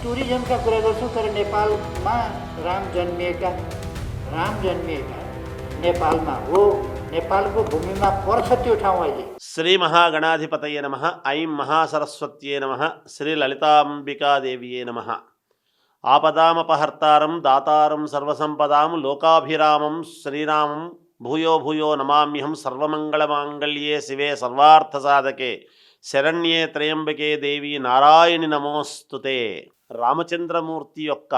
टुरिज्मका कुरा गर्छौँ तर नेपालमा राम जन्मिएका नेपालमा हो, नेपालको भूमिमा पर्छ त्यो ठाउँ अहिले। श्री महागणाधिपतये नमः। ऐं महासरस्वत्यै नमः। श्री ललितांबिकादेव्यै नमः। आपदामपहर्तारं दातारं सर्वसंपदां लोकाभिरामं श्रीरामं भूयो भूयो नमाम्यहं। सर्वमंगलमांगल्ये शिवे सर्वार्थसाधके శరణ్యే త్రయంబకే దేవి నారాయణి నమోస్తుతే. రామచంద్రమూర్తి యొక్క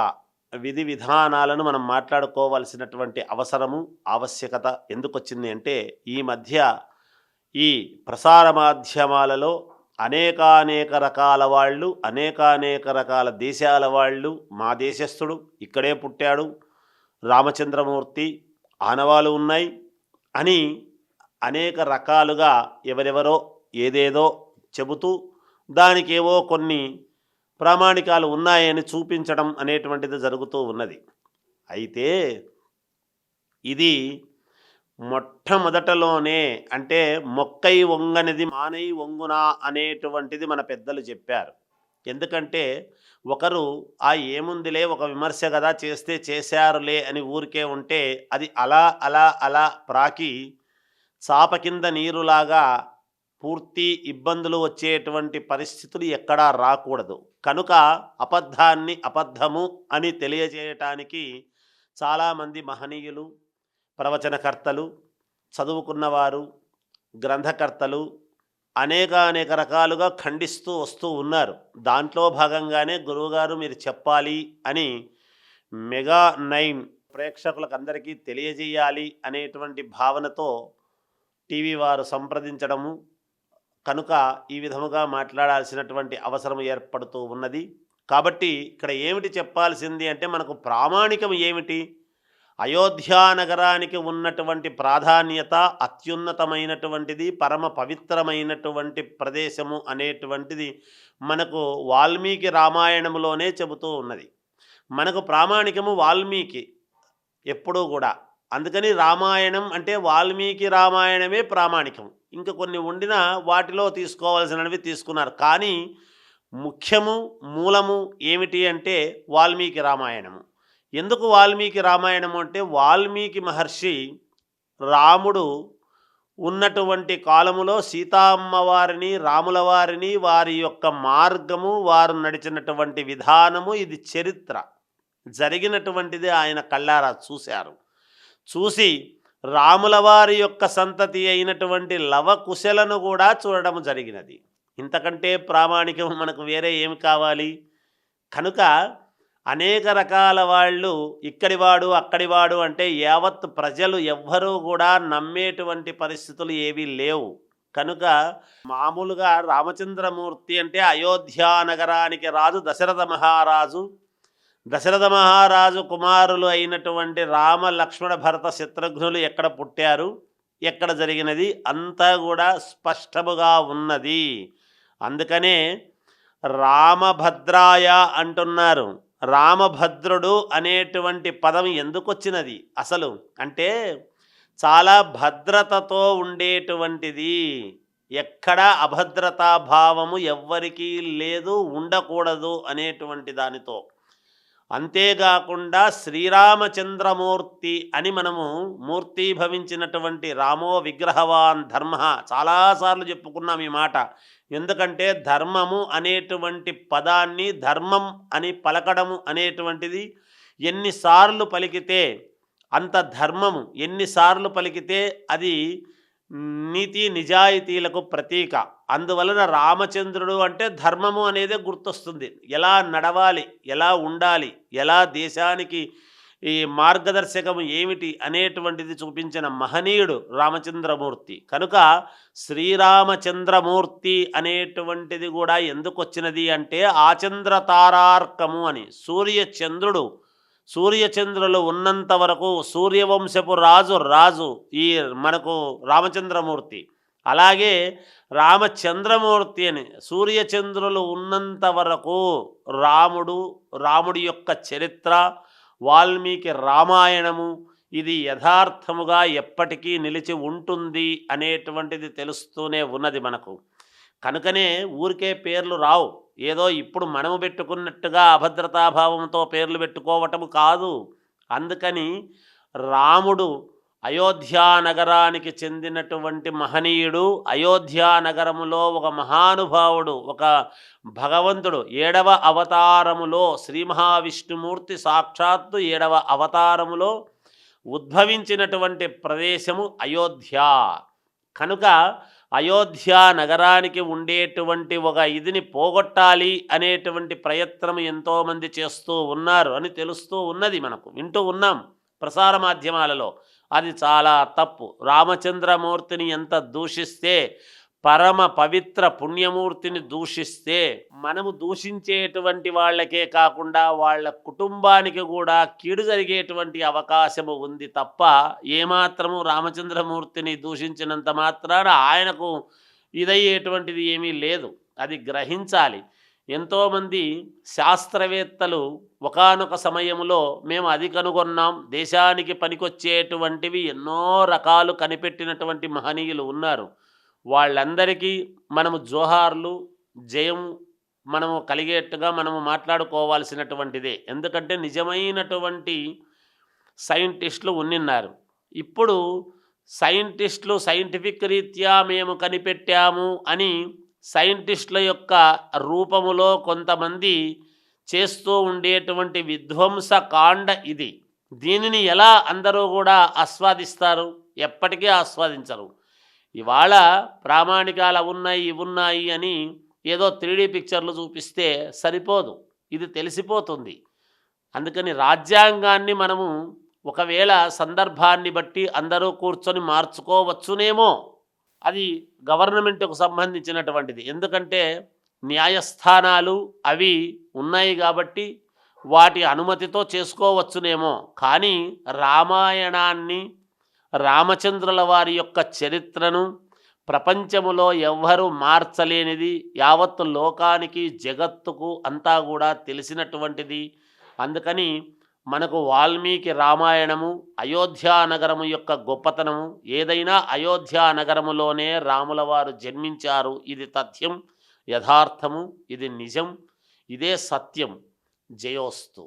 విధి విధానాలను మనం మాట్లాడుకోవాల్సినటువంటి అవసరము ఆవశ్యకత ఎందుకు వచ్చింది అంటే, ఈ మధ్య ఈ ప్రసార మాధ్యమాలలో అనేక రకాల వాళ్ళు, అనేక రకాల దేశాల వాళ్ళు, మా దేశస్థుడు ఇక్కడే పుట్టాడు, రామచంద్రమూర్తి ఆనవాలు ఉన్నాయి అని అనేక రకాలుగా ఎవరెవరో ఏదేదో చెబుతూ దానికేవో కొన్ని ప్రామాణికాలు ఉన్నాయని చూపించడం అనేటువంటిది జరుగుతూ ఉన్నది. అయితే ఇది మొట్టమొదటలోనే అంటే మొక్కై వంగనిది మానై వంగునా అనేటువంటిది మన పెద్దలు చెప్పారు. ఎందుకంటే ఒకరు ఏముందిలే ఒక విమర్శ కదా చేస్తే చేశారులే అని ఊరికే ఉంటే అది అలా అలా అలా ప్రాకి చాప కింద నీరులాగా పూర్తి ఇబ్బందులు వచ్చేటువంటి పరిస్థితులు ఎక్కడా రాకూడదు. కనుక అబద్ధాన్ని అబద్ధము అని తెలియజేయటానికి చాలామంది మహనీయులు, ప్రవచనకర్తలు, చదువుకున్నవారు, గ్రంథకర్తలు అనేక రకాలుగా ఖండిస్తూ వస్తూ ఉన్నారు. దాంట్లో భాగంగానే గురువుగారు మీరు చెప్పాలి అని మెగా9 ప్రేక్షకులకు అందరికీ తెలియజేయాలి అనేటువంటి భావనతో టీవీ వారు సంప్రదించడము, కనుక ఈ విధముగా మాట్లాడాల్సినటువంటి అవసరం ఏర్పడుతూ ఉన్నది. కాబట్టి ఇక్కడ ఏమిటి చెప్పాల్సింది అంటే, మనకు ప్రామాణికం ఏమిటి? అయోధ్యా నగరానికి ఉన్నటువంటి ప్రాధాన్యత అత్యున్నతమైనటువంటిది, పరమ పవిత్రమైనటువంటి ప్రదేశము అనేటువంటిది మనకు వాల్మీకి రామాయణములోనే చెబుతూ ఉన్నది. మనకు ప్రామాణికము వాల్మీకి ఎప్పుడూ కూడా. అందుకని రామాయణం అంటే వాల్మీకి రామాయణమే ప్రామాణికం. ఇంకా కొన్ని ఉండినా వాటిలో తీసుకోవాల్సినవి తీసుకున్నారు. కానీ ముఖ్యము మూలము ఏమిటి అంటే వాల్మీకి రామాయణము. ఎందుకు వాల్మీకి రామాయణము అంటే, వాల్మీకి మహర్షి రాముడు ఉన్నటువంటి కాలములో సీతామ్మవారిని, రాముల వారిని, వారి యొక్క మార్గము, వారు నడిచినటువంటి విధానము, ఇది చరిత్ర జరిగినటువంటిది ఆయన కళ్ళారా చూశారు. చూసి రాముల వారి యొక్క సంతతి అయినటువంటి లవకుశలను కూడా చూడడం జరిగినది. ఇంతకంటే ప్రామాణికం మనకు వేరే ఏమి కావాలి? కనుక అనేక రకాల వాళ్ళు ఇక్కడివాడు అక్కడివాడు అంటే యావత్ ప్రజలు ఎవ్వరూ కూడా నమ్మేటువంటి పరిస్థితులు ఏవీ లేవు. కనుక మామూలుగా రామచంద్రమూర్తి అంటే అయోధ్యా నగరానికి రాజు దశరథ మహారాజు కుమారులు అయినటువంటి రామ, లక్ష్మణ, భరత, శత్రుఘ్నులు ఎక్కడ పుట్టారు, ఎక్కడ జరిగినది అంతా కూడా స్పష్టముగా ఉన్నది. అందుకనే రామభద్రాయ అంటున్నారు. రామభద్రుడు అనేటువంటి పదం ఎందుకు వచ్చినది అసలు అంటే, చాలా భద్రతతో ఉండేటువంటిది, ఎక్కడ అభద్రతా భావము ఎవ్వరికీ లేదు, ఉండకూడదు అనేటువంటి దానితో. అంతేకాకుండా శ్రీరామచంద్రమూర్తి అని మనము మూర్తీభవించినటువంటి రామో విగ్రహవాన్ ధర్మ చాలాసార్లు చెప్పుకున్నాం ఈ మాట. ఎందుకంటే ధర్మము అనేటువంటి పదాన్ని ధర్మం అని పలకడము అనేటువంటిది ఎన్నిసార్లు పలికితే అంత ధర్మము, ఎన్నిసార్లు పలికితే అది నీతి నిజాయితీలకు ప్రతీక. అందువలన రామచంద్రుడు అంటే ధర్మము అనేదే గుర్తొస్తుంది. ఎలా నడవాలి, ఎలా ఉండాలి, ఎలా దేశానికి ఈ మార్గదర్శకము ఏమిటి అనేటువంటిది చూపించిన మహనీయుడు రామచంద్రమూర్తి. కనుక శ్రీరామచంద్రమూర్తి అనేటువంటిది కూడా ఎందుకు వచ్చినది అంటే, ఆచంద్ర తారార్కము అని సూర్యచంద్రులు ఉన్నంత వరకు సూర్యవంశపు రాజు ఈ మనకు రామచంద్రమూర్తి. అలాగే రామచంద్రమూర్తి అని సూర్యచంద్రులు ఉన్నంత వరకు రాముడి యొక్క చరిత్ర, వాల్మీకి రామాయణము ఇది యథార్థముగా ఎప్పటికీ నిలిచి ఉంటుంది అనేటువంటిది తెలుస్తూనే ఉన్నది మనకు. కనుకనే ఊరికే పేర్లు రావు. ఏదో ఇప్పుడు మనము పెట్టుకున్నట్టుగా అభద్రతాభావంతో పేర్లు పెట్టుకోవటము కాదు. అందుకని రాముడు అయోధ్యా నగరానికి చెందినటువంటి మహనీయుడు. అయోధ్యా నగరములో ఒక మహానుభావుడు, ఒక భగవంతుడు 7వ అవతారములో శ్రీ మహావిష్ణుమూర్తి సాక్షాత్తు 7వ అవతారములో ఉద్భవించినటువంటి ప్రదేశము అయోధ్య. కనుక అయోధ్యా నగరానికి ఉండేటువంటి ఒక ఇదిని పోగొట్టాలి అనేటువంటి ప్రయత్నం ఎంతోమంది చేస్తూ ఉన్నారు అని తెలుస్తూ ఉన్నది, మనకు వింటూ ఉన్నాం ప్రసార మాధ్యమాలలో. అది చాలా తప్పు. రామచంద్రమూర్తిని ఎంత దూషిస్తే, పరమ పవిత్ర పుణ్యమూర్తిని దూషిస్తే, మనము దూషించేటువంటి వాళ్ళకే కాకుండా వాళ్ళ కుటుంబానికి కూడా కీడు జరిగేటువంటి అవకాశము ఉంది తప్ప, ఏమాత్రము రామచంద్రమూర్తిని దూషించినంత మాత్రాన ఆయనకు ఇదయ్యేటువంటిది ఏమీ లేదు. అది గ్రహించాలి. ఎంతోమంది శాస్త్రవేత్తలు ఒకానొక సమయంలో మేము అది కనుగొన్నాం, దేశానికి పనికొచ్చేటువంటివి ఎన్నో రకాలు కనిపెట్టినటువంటి మహనీయులు ఉన్నారు. వాళ్ళందరికీ మనము జోహార్లు, జయం మనము కలిగేట్టుగా మనము మాట్లాడుకోవాల్సినటువంటిదే. ఎందుకంటే నిజమైనటువంటి సైంటిస్టులు ఉన్నిన్నారు. ఇప్పుడు సైంటిస్టులు సైంటిఫిక్ రీత్యా మేము కనిపెట్టాము అని సైంటిస్టుల యొక్క రూపములో కొంతమంది చేస్తూ ఉండేటువంటి విధ్వంసకాండ ఇది. దీనిని ఎలా అందరూ కూడా ఆస్వాదిస్తారు? ఎప్పటికీ ఆస్వాదించరు. ఇవాళ ప్రామాణికాలు ఉన్నాయి ఇవి ఉన్నాయి అని ఏదో 3D పిక్చర్లు చూపిస్తే సరిపోదు, ఇది తెలిసిపోతుంది. అందుకని రాజ్యాంగాన్ని మనము ఒకవేళ సందర్భాన్ని బట్టి అందరూ కూర్చొని మార్చుకోవచ్చునేమో. అది గవర్నమెంట్కు సంబంధించినటువంటిది. ఎందుకంటే న్యాయస్థానాలు అవి ఉన్నాయి కాబట్టి వాటి అనుమతితో చేసుకోవచ్చునేమో. కానీ రామాయణాన్ని, రామచంద్రుల వారి యొక్క చరిత్రను ప్రపంచములో ఎవ్వరూ మార్చలేనిది, యావత్తు లోకానికి జగత్తుకు అంతా కూడా తెలిసినటువంటిది. అందుకని మనకు వాల్మీకి రామాయణము, అయోధ్యా నగరము యొక్క గొప్పతనము, ఏదైనా అయోధ్యా నగరములోనే రాముల వారు జన్మించారు. ఇది తథ్యం, యథార్థము, ఇది నిజం, ఇదే సత్యం. జయోస్తు.